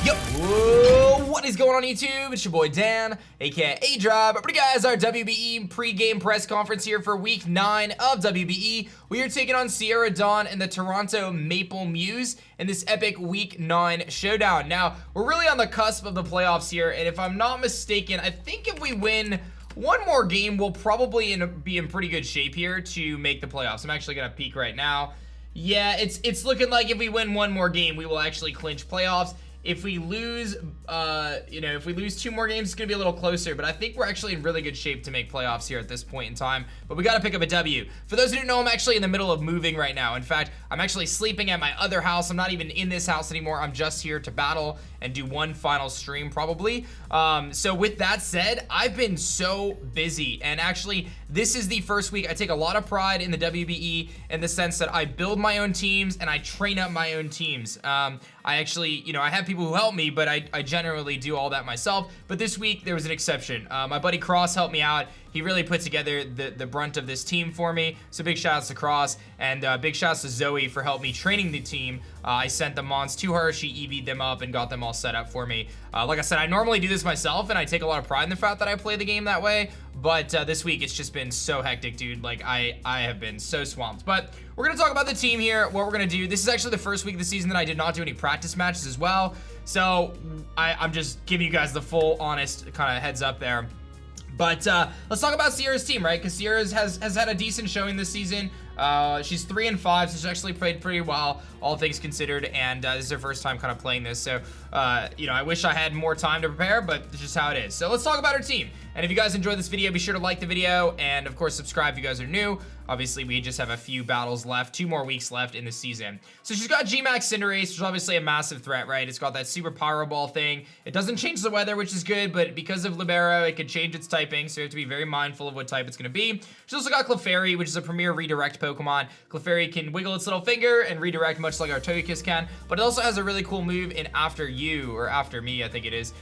Yo, whoa, what is going on YouTube? It's your boy Dan, aka aDrive. But guys, our WBE pre-game press conference here for week 9 of WBE. We are taking on Sierra Dawn and the Toronto Maple Mews in this epic week 9 showdown. Now, we're really on the cusp of the playoffs here, and if I'm not mistaken, I think if we win one more game, we'll probably be in pretty good shape here to make the playoffs. I'm actually gonna peek right now. Yeah, it's looking like if we win one more game, we will actually clinch playoffs. If we lose, if we lose 2 more games, it's gonna be a little closer, but I think we're actually in really good shape to make playoffs here at this point in time, but we gotta pick up a W. For those who don't know, I'm actually in the middle of moving right now. In fact, I'm actually sleeping at my other house. I'm not even in this house anymore. I'm just here to battle and do one final stream probably. So with that said, I've been so busy, and actually this is the first week I take a lot of pride in the WBE in the sense that I build my own teams and I train up my own teams. I actually, I have people who help me, but I generally do all that myself. But this week there was an exception. My buddy Cross helped me out. He really put together the brunt of this team for me. So big shout outs to Cross, and big shout outs to Zoe for helping me training the team. I sent the mons to her, she EV'd them up and got them all set up for me. Like I said, I normally do this myself, and I take a lot of pride in the fact that I play the game that way. But this week it's just been so hectic, dude. Like I have been so swamped. But we're gonna talk about the team here, what we're gonna do. This is actually the first week of the season that I did not do any practice matches as well. So I'm just giving you guys the full honest kind of heads up there. But let's talk about Sierra's team, right? Because Sierra has had a decent showing this season. She's 3-5, so she's actually played pretty well, all things considered, and this is her first time kind of playing this. So, I wish I had more time to prepare, but it's just how it is. So let's talk about her team. And if you guys enjoyed this video, be sure to like the video, and of course subscribe if you guys are new. Obviously, we just have a few battles left, 2 more weeks left in the season. So she's got G-Max Cinderace, which is obviously a massive threat, right? It's got that super power ball thing. It doesn't change the weather, which is good, but because of Libero, it could change its typing, so you have to be very mindful of what type it's gonna be. She's also got Clefairy, which is a premier redirect Pokemon. Clefairy can wiggle its little finger and redirect much like our Togekiss can, but it also has a really cool move in After You, or After Me, I think it is,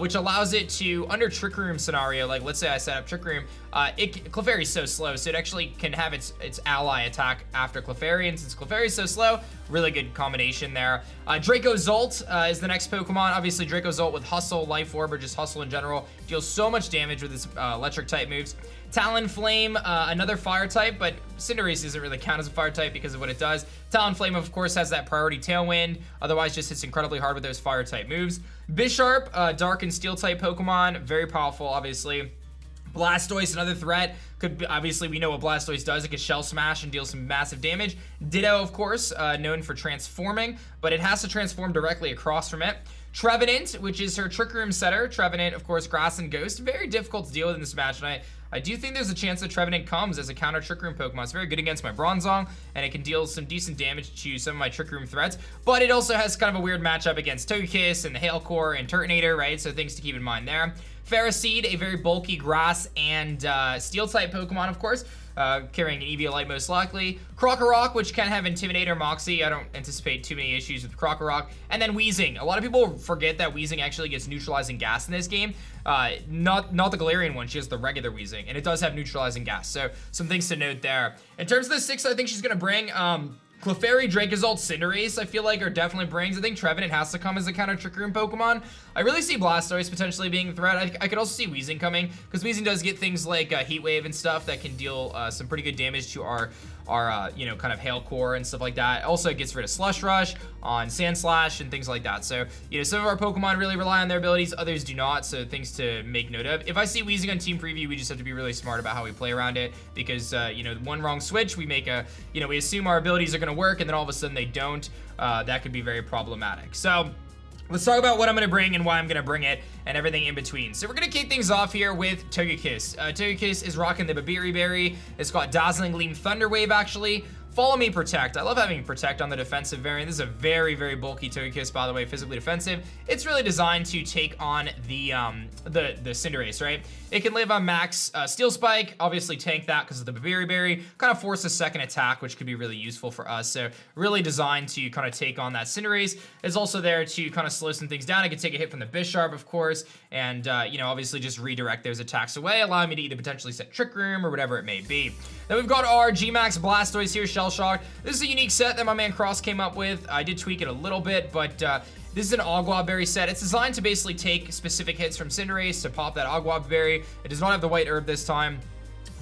which allows it to, under Trick Room scenario, like let's say I set up Trick Room, Clefairy's so slow, so it actually can have its ally attack after Clefairy, and since Clefairy's so slow, really good combination there. Draco Zolt is the next Pokemon. Obviously, Draco Zolt with Hustle, Life Orb, or just Hustle in general, deals so much damage with its electric type moves. Talonflame, another fire type, but Cinderace doesn't really count as a fire type because of what it does. Talonflame, of course, has that priority Tailwind, otherwise just hits incredibly hard with those fire type moves. Bisharp, Dark and Steel type Pokemon, very powerful, obviously. Blastoise, another threat. Obviously, we know what Blastoise does. It can Shell Smash and deal some massive damage. Ditto, of course, known for transforming, but it has to transform directly across from it. Trevenant, which is her Trick Room setter. Trevenant, of course, Grass and Ghost. Very difficult to deal with in this match, and I do think there's a chance that Trevenant comes as a counter Trick Room Pokemon. It's very good against my Bronzong, and it can deal some decent damage to some of my Trick Room threats, but it also has kind of a weird matchup against Togekiss and the Hail Core and Turtonator, right? So things to keep in mind there. Ferroseed, a very bulky grass and steel-type Pokemon, of course, carrying an Eviolite most likely. Krokorok, which can have Intimidator, Moxie. I don't anticipate too many issues with Krokorok. And then Weezing. A lot of people forget that Weezing actually gets neutralizing gas in this game. Not the Galarian one, she has the regular Weezing, and it does have neutralizing gas. So some things to note there. In terms of the 6 I think she's gonna bring, Clefairy, Dracozolt, Cinderace, I feel like are definitely brings. I think Trevenant has to come as a counter Trick Room Pokemon. I really see Blastoise potentially being a threat. I could also see Weezing coming, because Weezing does get things like Heat Wave and stuff that can deal some pretty good damage to our kind of Hail Core and stuff like that. Also, it gets rid of Slush Rush on Sand Slash and things like that. So, some of our Pokemon really rely on their abilities, others do not, so things to make note of. If I see Weezing on Team Preview, we just have to be really smart about how we play around it, because, one wrong switch, we make we assume our abilities are going to work, and then all of a sudden they don't. That could be very problematic. So, let's talk about what I'm going to bring and why I'm going to bring it and everything in between. So we're going to kick things off here with Togekiss. Togekiss is rocking the Babiri Berry. It's got Dazzling Gleam Thunder Wave, actually. Follow Me Protect. I love having Protect on the defensive variant. This is a very, very bulky Togekiss, by the way, physically defensive. It's really designed to take on the Cinderace, right? It can live on max Steel Spike, obviously tank that because of the Babiri Berry, kind of force a second attack, which could be really useful for us. So really designed to kind of take on that Cinderace. It's also there to kind of slow some things down. It can take a hit from the Bisharp, of course, and obviously just redirect those attacks away, allowing me to either potentially set Trick Room or whatever it may be. Then we've got our G-Max Blastoise here, Shell Shell Shock. This is a unique set that my man Cross came up with. I did tweak it a little bit, but this is an Aguab Berry set. It's designed to basically take specific hits from Cinderace to pop that Aguab Berry. It does not have the white herb this time.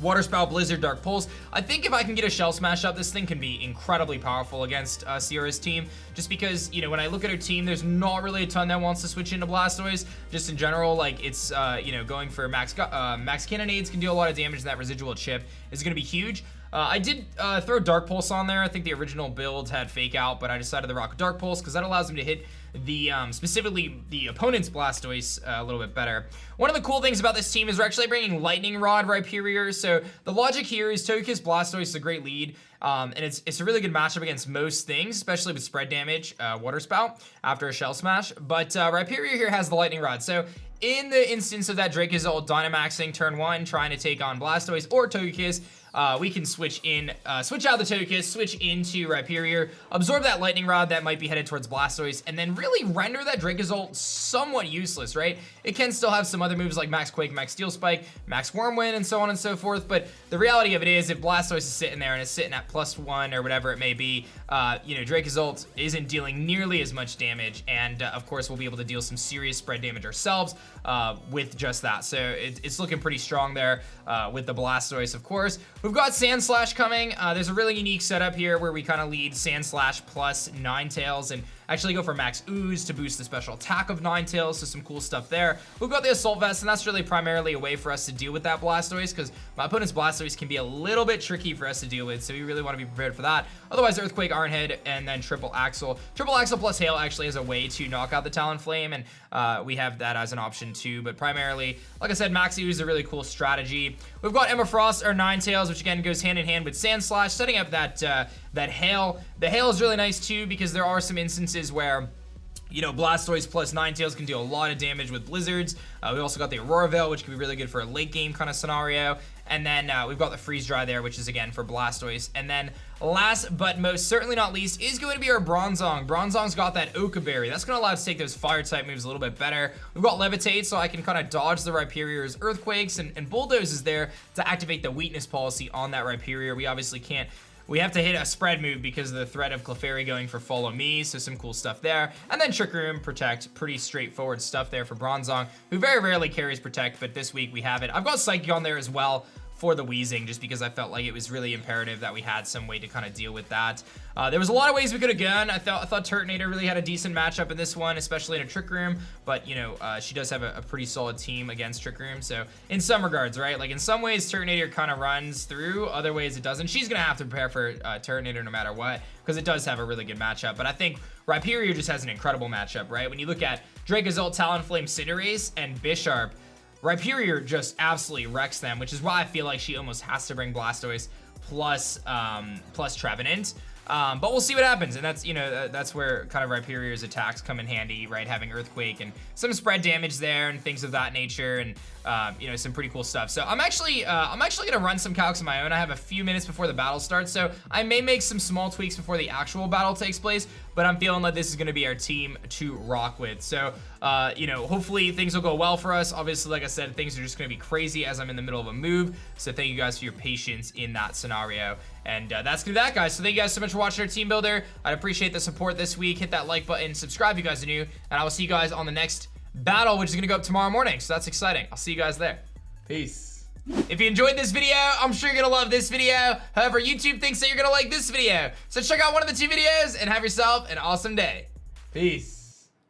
Water Spout, Blizzard, Dark Pulse. I think if I can get a Shell Smash up, this thing can be incredibly powerful against Sierra's team. Just because, you know, when I look at her team, there's not really a ton that wants to switch into Blastoise. Just in general, like, it's, you know, going for max Cannonades can do a lot of damage, and that residual chip is going to be huge. I did throw Dark Pulse on there. I think the original build had Fake Out, but I decided to rock Dark Pulse because that allows him to hit the specifically the opponent's Blastoise a little bit better. One of the cool things about this team is we're actually bringing Lightning Rod Rhyperior. So the logic here is Togekiss Blastoise is a great lead, and it's a really good matchup against most things, especially with spread damage, Water Spout after a Shell Smash. But Rhyperior here has the Lightning Rod. So in the instance of that Dracozolt Dynamaxing turn 1, trying to take on Blastoise or Togekiss, we can switch out the Togekiss, switch into Rhyperior, absorb that Lightning Rod that might be headed towards Blastoise, and then really render that Dracozolt somewhat useless, right? It can still have some other moves like Max Quake, Max Steel Spike, Max Wormwind, and so on and so forth, but the reality of it is if Blastoise is sitting there and it's sitting at +1 or whatever it may be, you know, Dracozolt isn't dealing nearly as much damage, and of course we'll be able to deal some serious spread damage ourselves with just that. So it's looking pretty strong there with the Blastoise, of course. We've got Sandslash coming. There's a really unique setup here where we kind of lead Sandslash plus Ninetales and actually go for Max Ooze to boost the special attack of Ninetales, so some cool stuff there. We've got the Assault Vest, and that's really primarily a way for us to deal with that Blastoise, because my opponent's Blastoise can be a little bit tricky for us to deal with, so we really want to be prepared for that. Otherwise, Earthquake, Iron Head, and then Triple Axle. Triple Axle plus Hail actually is a way to knock out the Talonflame, and we have that as an option too, but primarily, like I said, Max Ooze is a really cool strategy. We've got Emma Frost, or Ninetales, which again goes hand in hand with Sandslash, setting up that Hail. The Hail is really nice too, because there are some instances where, you know, Blastoise plus Ninetales can do a lot of damage with Blizzards. We also got the Aurora Veil, which can be really good for a late game kind of scenario. And then we've got the Freeze Dry there, which is again for Blastoise. And then last but most certainly not least is going to be our Bronzong. Bronzong's got that Oka Berry. That's going to allow us to take those fire type moves a little bit better. We've got Levitate, so I can kind of dodge the Rhyperior's Earthquakes, and Bulldoze is there to activate the weakness policy on that Rhyperior. We obviously can't. We have to hit a spread move because of the threat of Clefairy going for Follow Me, so some cool stuff there. And then Trick Room, Protect, pretty straightforward stuff there for Bronzong, who very rarely carries Protect, but this week we have it. I've got Psychic on there as well for the Wheezing, just because I felt like it was really imperative that we had some way to kind of deal with that. There was a lot of ways we could have gone. I thought Turtonator really had a decent matchup in this one, especially in a Trick Room, but you know, she does have a pretty solid team against Trick Room, so in some regards, right? Like in some ways, Turtonator kind of runs through, other ways it doesn't. She's gonna have to prepare for Turtonator no matter what, because it does have a really good matchup, but I think Rhyperior just has an incredible matchup, right? When you look at Dracozolt, Talonflame, Cinderace, and Bisharp, Rhyperior just absolutely wrecks them, which is why I feel like she almost has to bring Blastoise plus Trevenant. But we'll see what happens, and that's, you know, that's where kind of Rhyperior's attacks come in handy, right? Having Earthquake and some spread damage there and things of that nature, and you know, some pretty cool stuff. So I'm actually gonna run some calcs of my own. I have a few minutes before the battle starts, so I may make some small tweaks before the actual battle takes place, but I'm feeling like this is gonna be our team to rock with. So you know, hopefully things will go well for us. Obviously, like I said, things are just gonna be crazy as I'm in the middle of a move, so thank you guys for your patience in that scenario. And that's gonna be that, guys. So thank you guys so much for watching our team builder. I'd appreciate the support this week. Hit that like button, subscribe if you guys are new, and I will see you guys on the next battle, which is gonna go up tomorrow morning, so that's exciting. I'll see you guys there. Peace. If you enjoyed this video, I'm sure you're gonna love this video. However, YouTube thinks that you're gonna like this video, so check out one of the two videos and have yourself an awesome day. Peace.